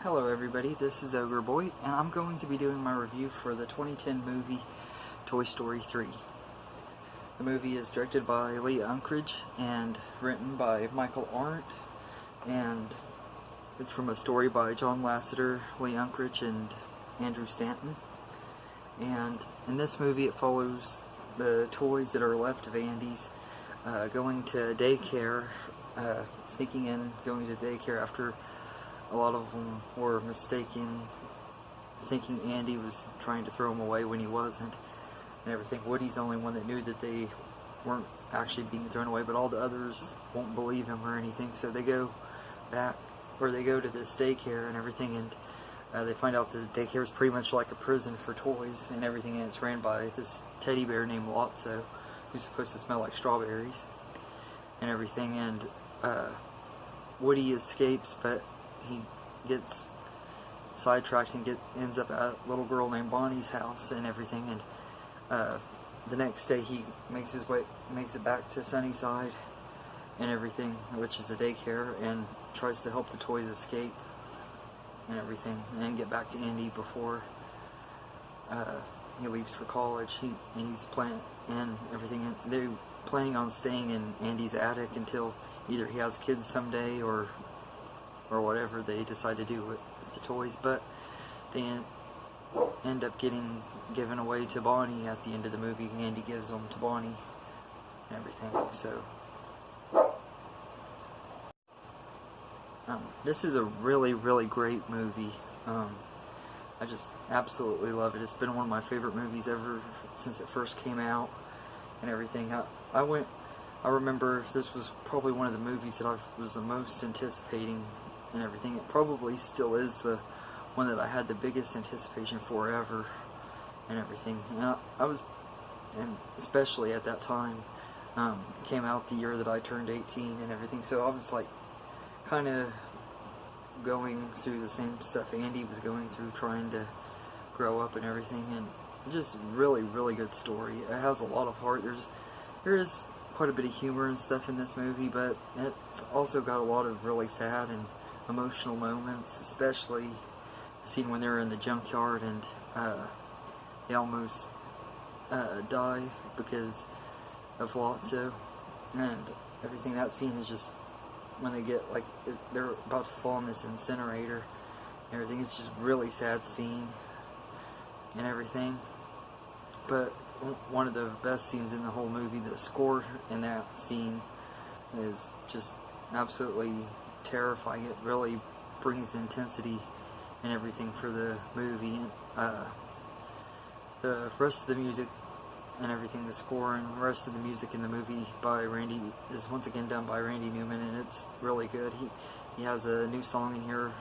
Hello everybody, this is Ogre Boy, and I'm going to be doing my review for the 2010 movie Toy Story 3. The movie is directed by Lee Unkrich and written by Michael Arndt, and it's from a story by John Lasseter, Lee Unkrich, and Andrew Stanton. And in this movie it follows the toys that are left of Andy's going to daycare, sneaking in, going to daycare after a lot of them were mistaken, thinking Andy was trying to throw them away when he wasn't, and everything. Woody's the only one that knew that they weren't actually being thrown away, but all the others won't believe him or anything, so they go back, or they go to this daycare and everything, and they find out that the daycare is pretty much like a prison for toys and everything, and it's ran by this teddy bear named Lotso, who's supposed to smell like strawberries and everything, and Woody escapes, but he gets sidetracked and ends up at a little girl named Bonnie's house and everything, and the next day he makes it back to Sunnyside and everything, which is a daycare, and tries to help the toys escape and everything and get back to Andy before he leaves for college. He's planning and everything, and they're planning on staying in Andy's attic until either he has kids someday or whatever they decide to do with the toys, but they end up getting given away to Bonnie at the end of the movie. Andy gives them to Bonnie and everything. So this is a really great movie. I just absolutely love it. It's been one of my favorite movies ever since it first came out and everything. I remember this was probably one of the movies that I was the most anticipating and everything. It probably still is the one that I had the biggest anticipation for ever and everything. And and especially at that time, it came out the year that I turned 18 and everything, so I was like kind of going through the same stuff Andy was going through, trying to grow up and everything, and just really good story. It has a lot of heart. There is quite a bit of humor and stuff in this movie, but it's also got a lot of really sad and emotional moments, especially the scene when they're in the junkyard and they almost die because of Lotso and everything. That scene is just when they get they're about to fall in this incinerator and everything. It's just really sad scene and everything, but one of the best scenes in the whole movie, the score in that scene is just absolutely terrifying. It really brings intensity and everything for the movie. The rest of the music and everything, the score and the rest of the music in the movie is once again done by Randy Newman, and it's really good. He has a new song in here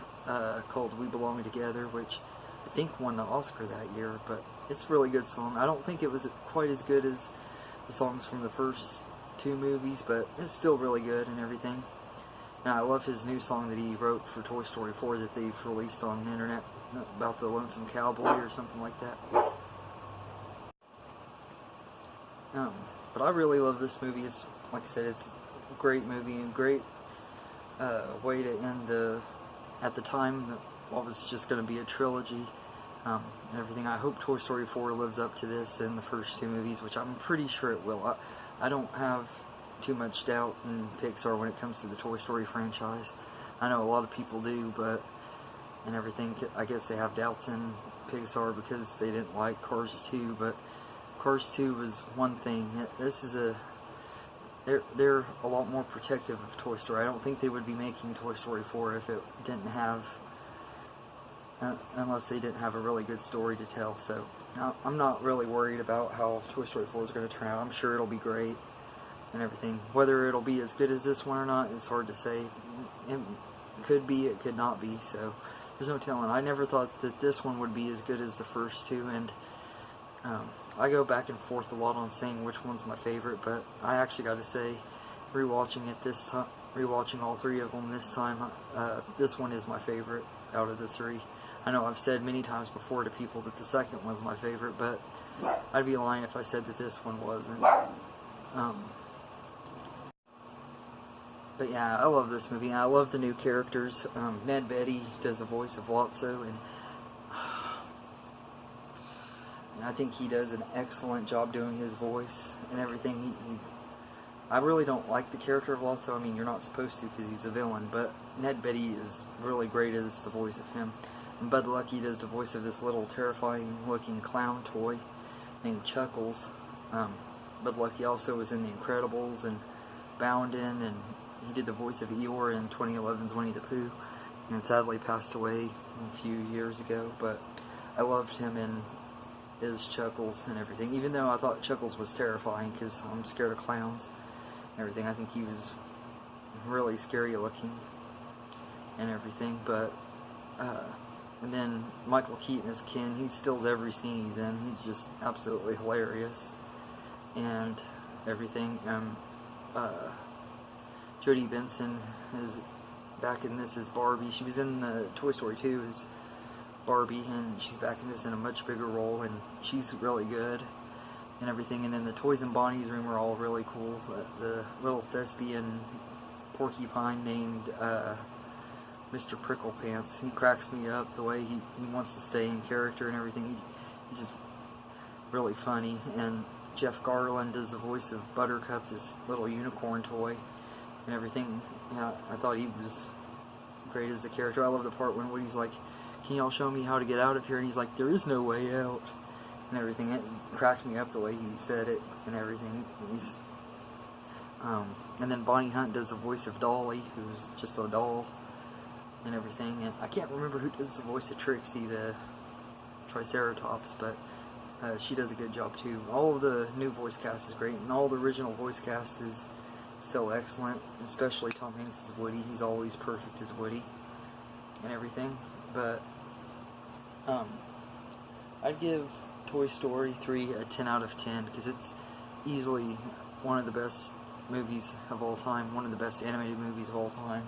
called We Belong Together, which I think won the Oscar that year, but it's a really good song. I don't think it was quite as good as the songs from the first two movies, but it's still really good and everything. And I love his new song that he wrote for Toy Story 4 that they've released on the internet about the Lonesome Cowboy or something like that. But I really love this movie. It's, like I said, it's a great movie and great way to end at the time, what was just going to be a trilogy and everything. I hope Toy Story 4 lives up to this in the first two movies, which I'm pretty sure it will. I don't have too much doubt in Pixar when it comes to the Toy Story franchise. I know a lot of people do, but and everything, I guess they have doubts in Pixar because they didn't like Cars 2, but Cars 2 was one thing. This is they're a lot more protective of Toy Story. I don't think they would be making Toy Story 4 if it didn't have unless they didn't have a really good story to tell. So I'm not really worried about how Toy Story 4 is going to turn out. I'm sure it'll be great and everything. Whether it'll be as good as this one or not, it's hard to say. It could be, it could not be, so there's no telling. I never thought that this one would be as good as the first two, and I go back and forth a lot on saying which one's my favorite, but I actually got to say, rewatching it this time, rewatching all three of them this time, this one is my favorite out of the three. I know I've said many times before to people that the second one's my favorite, but I'd be lying if I said that this one wasn't. But yeah, I love this movie. I love the new characters. Ned Beatty does the voice of Lotso, and I think he does an excellent job doing his voice and everything. I really don't like the character of Lotso. I mean, you're not supposed to because he's a villain, but Ned Beatty is really great as the voice of him. And Bud Lucky does the voice of this little terrifying-looking clown toy named Chuckles. Bud Lucky also was in The Incredibles and Boundin', and he did the voice of Eeyore in 2011's Winnie the Pooh, and sadly passed away a few years ago, but I loved him in his Chuckles and everything, even though I thought Chuckles was terrifying because I'm scared of clowns and everything. I think he was really scary looking and everything, but and then Michael Keaton as Ken, he steals every scene he's in. He's just absolutely hilarious and everything. Jodie Benson is back in this as Barbie. She was in the Toy Story 2 as Barbie, and she's back in this in a much bigger role, and she's really good and everything. And then the toys in Bonnie's room are all really cool. The little thespian porcupine named Mr. Pricklepants, he cracks me up the way he wants to stay in character and everything. He's just really funny. And Jeff Garland does the voice of Buttercup, this little unicorn toy and everything. Yeah, I thought he was great as the character. I love the part when Woody's like, "Can y'all show me how to get out of here?" And he's like, "There is no way out," and everything. It cracked me up the way he said it and everything. And then Bonnie Hunt does the voice of Dolly, who's just a doll and everything. And I can't remember who does the voice of Trixie, the Triceratops, but she does a good job too. All of the new voice cast is great, and all the original voice cast is still excellent, especially Tom Hanks as Woody. He's always perfect as Woody and everything. But I'd give Toy Story 3 a 10 out of 10 because it's easily one of the best movies of all time, one of the best animated movies of all time,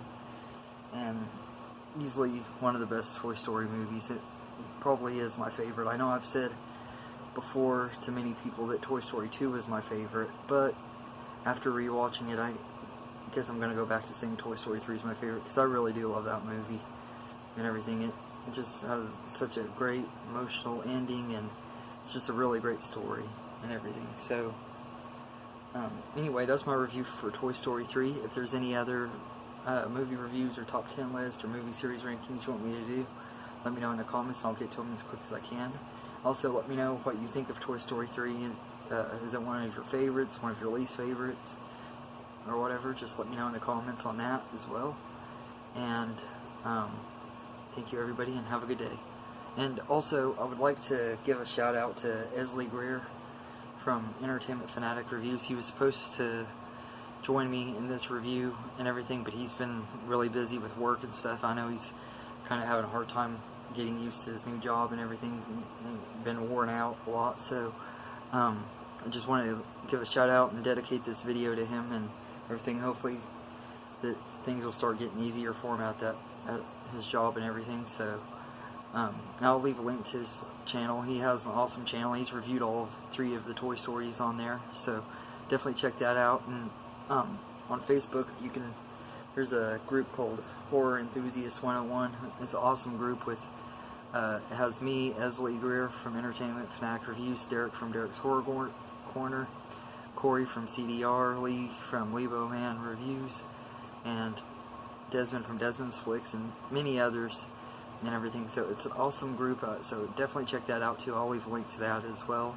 and easily one of the best Toy Story movies. It probably is my favorite. I know I've said before to many people that Toy Story 2 is my favorite, but after rewatching it, I guess I'm going to go back to saying Toy Story 3 is my favorite because I really do love that movie and everything. It just has such a great emotional ending, and it's just a really great story and everything. So anyway, that's my review for Toy Story 3. If there's any other movie reviews or top 10 list or movie series rankings you want me to do, let me know in the comments and I'll get to them as quick as I can. Also, let me know what you think of Toy Story 3. Is it one of your favorites, one of your least favorites, or whatever? Just let me know in the comments on that as well. And thank you everybody, and have a good day. And also, I would like to give a shout out to Esley from Entertainment Fanatic Reviews. He was supposed to join me in this review and everything, but he's been really busy with work and stuff. I know he's kind of having a hard time getting used to his new job and everything, and been worn out a lot. So I just wanted to give a shout out and dedicate this video to him and everything. Hopefully that things will start getting easier for him at his job and everything. So I'll leave a link to his channel. He has an awesome channel. He's reviewed all 3 of the Toy Stories on there, so definitely check that out. And on Facebook, there's a group called Horror Enthusiasts 101. It's an awesome group with it has me, Esley Greer from Entertainment Fanatic Reviews, Derek from Derek's Horror Corner, Cory from CDR, Lee from Lebo Man Reviews, and Desmond from Desmond's Flicks, and many others and everything. So it's an awesome group, so definitely check that out too. I'll leave a link to that as well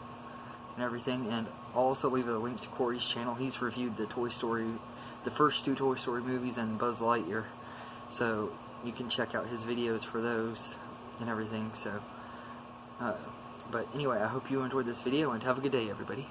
and everything. And I'll also leave a link to Cory's channel. He's reviewed the first 2 Toy Story movies and Buzz Lightyear, so you can check out his videos for those and everything. So but anyway, I hope you enjoyed this video, and have a good day everybody.